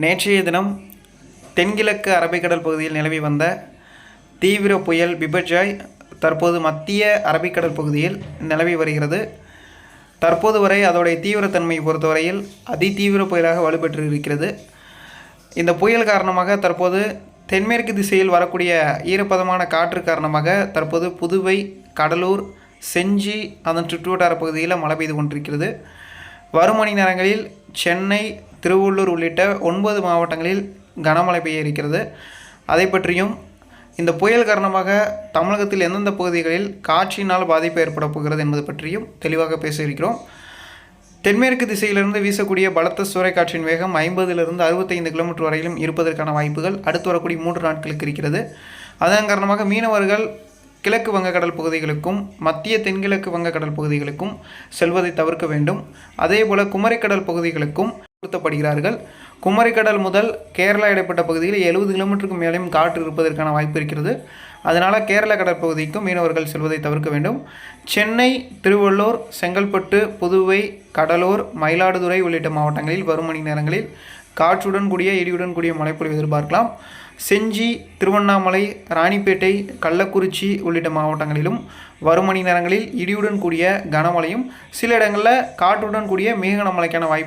நேற்றைய தினம் தென்கிழக்கு அரபிக்கடல் பகுதியில் நிலவி வந்த தீவிர புயல் பிபர்ஜாய் தற்போது மத்திய அரபிக்கடல் பகுதியில் நிலவி வருகிறது. தற்போது வரை அதோடைய தீவிரத்தன்மையை பொறுத்தவரையில் அதிதீவிர புயலாக வலுப்பெற்று இருக்கிறது. இந்த புயல் காரணமாக தற்போது தென்மேற்கு திசையில் வரக்கூடிய ஈரப்பதமான காற்று காரணமாக தற்போது புதுவை, கடலூர், செஞ்சி அதன் சுற்றுவட்டார பகுதியில் மழை பெய்து கொண்டிருக்கிறது. வரும் மணி நேரங்களில் சென்னை, திருவள்ளூர் உள்ளிட்ட 9 மாவட்டங்களில் கனமழை பெய்ய இருக்கிறது. அதை பற்றியும் இந்த புயல் காரணமாக தமிழகத்தில் எந்தெந்த பகுதிகளில் காற்றினால் பாதிப்பு ஏற்பட போகிறது என்பது பற்றியும் தெளிவாக பேச இருக்கிறோம். தென்மேற்கு திசையிலிருந்து வீசக்கூடிய பலத்த சூறைக்காற்றின் வேகம் 50லிருந்து 65 கிலோமீட்டர் வரையிலும் இருப்பதற்கான வாய்ப்புகள் அடுத்து வரக்கூடிய 3 நாட்களுக்கு இருக்கிறது. அதன் காரணமாக மீனவர்கள் கிழக்கு வங்கக்கடல் பகுதிகளுக்கும் மத்திய தென்கிழக்கு வங்கக்கடல் பகுதிகளுக்கும் செல்வதை தவிர்க்க வேண்டும். அதேபோல் குமரிக்கடல் பகுதிகளுக்கும் நிறுத்தப்படுகிறார்கள். குமரிக்கடல் முதல் கேரளா இடைப்பட்ட பகுதியில் 70 கிலோமீட்டருக்கு மேலேயும் காற்று இருப்பதற்கான வாய்ப்பு இருக்கிறது. அதனால் கேரள கடற்பகுதிக்கும் மீனவர்கள் செல்வதை தவிர்க்க வேண்டும். சென்னை, திருவள்ளூர், செங்கல்பட்டு, புதுவை, கடலூர், மயிலாடுதுறை உள்ளிட்ட மாவட்டங்களில் வரும் மணி நேரங்களில் காற்றுடன் கூடிய இடியுடன் கூடிய மழைப்பொழிவு எதிர்பார்க்கலாம். செஞ்சி, திருவண்ணாமலை, ராணிப்பேட்டை, கள்ளக்குறிச்சி உள்ளிட்ட மாவட்டங்களிலும் வரும் மணி நேரங்களில் இடியுடன் கூடிய கனமழையும் சில இடங்களில் காற்றுடன் கூடிய மிக கனமழைக்கான வாய்ப்பு